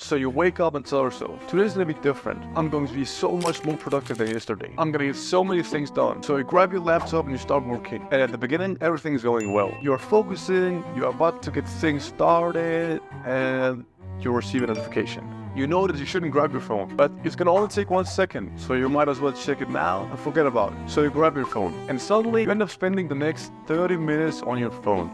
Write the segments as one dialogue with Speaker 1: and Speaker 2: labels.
Speaker 1: So you wake up and tell yourself, today's gonna be different. I'm going to be so much more productive than yesterday. I'm gonna get so many things done. So you grab your laptop and you start working. And at the beginning, everything's going well. You're focusing, you're about to get things started, and you receive a notification. You know that you shouldn't grab your phone, but it's gonna only take 1 second, so you might as well check it now and forget about it. So you grab your phone, and suddenly you end up spending the next 30 minutes on your phone.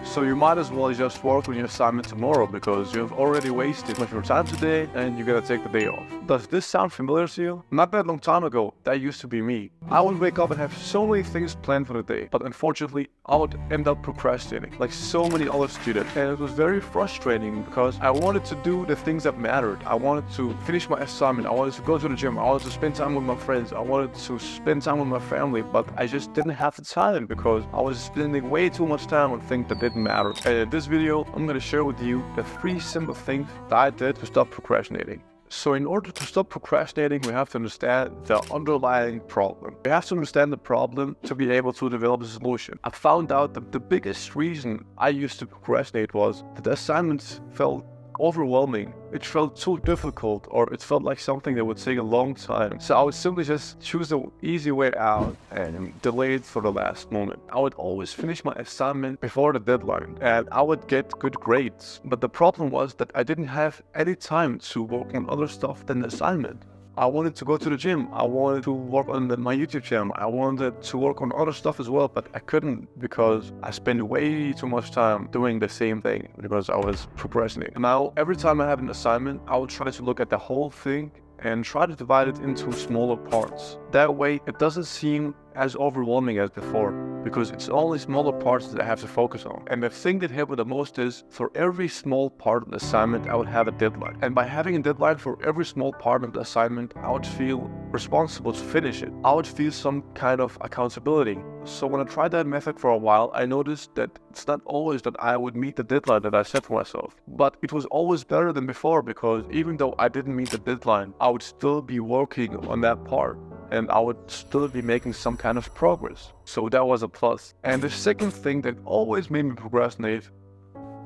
Speaker 1: So you might as well just work on your assignment tomorrow because you've already wasted much of your time today and you gotta take the day off. Does this sound familiar to you? Not that long time ago, that used to be me. I would wake up and have so many things planned for the day, but unfortunately, I would end up procrastinating, like so many other students. And it was very frustrating because I wanted to do the things that mattered. I wanted to finish my assignment, I wanted to go to the gym, I wanted to spend time with my friends, I wanted to spend time with my family, but I just didn't have the time because I was spending way too much time on things that didn't matter. And in this video, I'm going to share with you the 3 simple things that I did to stop procrastinating. So in order to stop procrastinating, we have to understand the underlying problem. We have to understand the problem to be able to develop a solution. I found out that the biggest reason I used to procrastinate was that the assignments felt overwhelming. It felt too difficult, or it felt like something that would take a long time. So I would simply just choose the easy way out and delay it for the last moment. I would always finish my assignment before the deadline and I would get good grades. But the problem was that I didn't have any time to work on other stuff than the assignment. I wanted to go to the gym, I wanted to work on my YouTube channel, I wanted to work on other stuff as well, but I couldn't because I spent way too much time doing the same thing because I was procrastinating. Now, every time I have an assignment, I would try to look at the whole thing and try to divide it into smaller parts. That way, it doesn't seem as overwhelming as before because it's only smaller parts that I have to focus on. And the thing that helped me the most is for every small part of the assignment, I would have a deadline. And by having a deadline for every small part of the assignment, I would feel responsible to finish it. I would feel some kind of accountability. So when I tried that method for a while, I noticed that it's not always that I would meet the deadline that I set for myself, but it was always better than before because even though I didn't meet the deadline, I would still be working on that part and I would still be making some kind of progress. So that was a plus. And the second thing that always made me procrastinate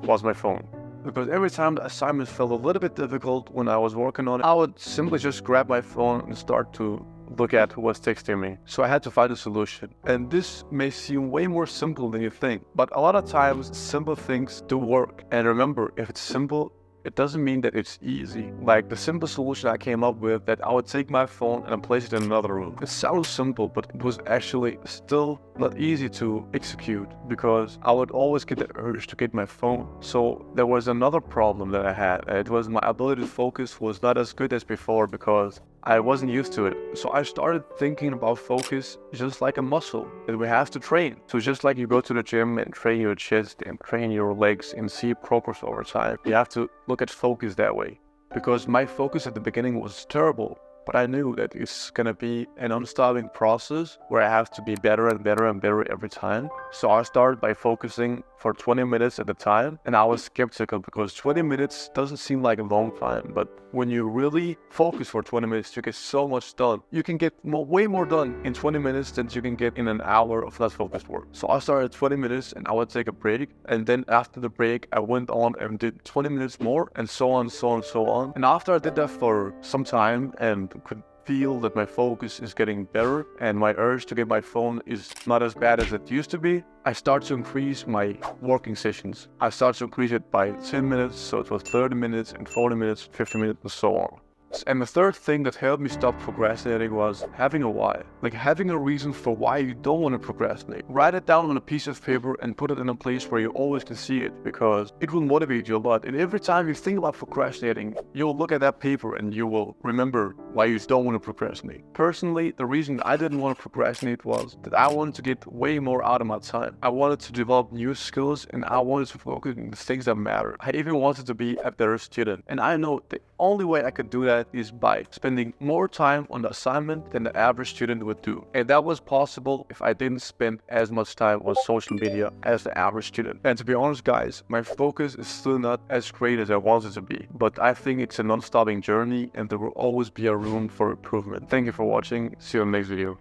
Speaker 1: was my phone. Because every time the assignment felt a little bit difficult when I was working on it, I would simply just grab my phone and start to look at who was texting me. So I had to find a solution. And this may seem way more simple than you think, but a lot of times simple things do work. And remember, if it's simple, it doesn't mean that it's easy. Like the simple solution I came up with, that I would take my phone and place it in another room. It sounds simple, but it was actually still not easy to execute because I would always get the urge to get my phone. So there was another problem that I had. It was my ability to focus was not as good as before because I wasn't used to it. So I started thinking about focus just like a muscle that we have to train. So just like you go to the gym and train your chest and train your legs and see progress over time, you have to look at focus that way. Because my focus at the beginning was terrible, but I knew that it's gonna be an unstopping process where I have to be better and better and better every time. So I started by focusing for 20 minutes at a time, and I was skeptical because 20 minutes doesn't seem like a long time, but when you really focus for 20 minutes, you get so much done. You can get way more done in 20 minutes than you can get in an hour of not focused work. So I started 20 minutes and I would take a break, and then after the break, I went on and did 20 minutes more, and so on, so on, so on. And after I did that for some time and could feel that my focus is getting better and my urge to get my phone is not as bad as it used to be, I start to increase my working sessions. I start to increase it by 10 minutes, so it was 30 minutes and 40 minutes, 50 minutes and so on. And the third thing that helped me stop procrastinating was having a why. Like having a reason for why you don't want to procrastinate. Write it down on a piece of paper and put it in a place where you always can see it because it will motivate you a lot. And every time you think about procrastinating, you'll look at that paper and you will remember why you don't want to procrastinate. Personally, the reason I didn't want to procrastinate was that I wanted to get way more out of my time. I wanted to develop new skills and I wanted to focus on the things that matter. I even wanted to be a better student. And I know the only way I could do that is by spending more time on the assignment than the average student would do. And that was possible if I didn't spend as much time on social media as the average student. And to be honest, guys, my focus is still not as great as I want it to be. But I think it's a non-stopping journey and there will always be a room for improvement. Thank you for watching. See you in the next video.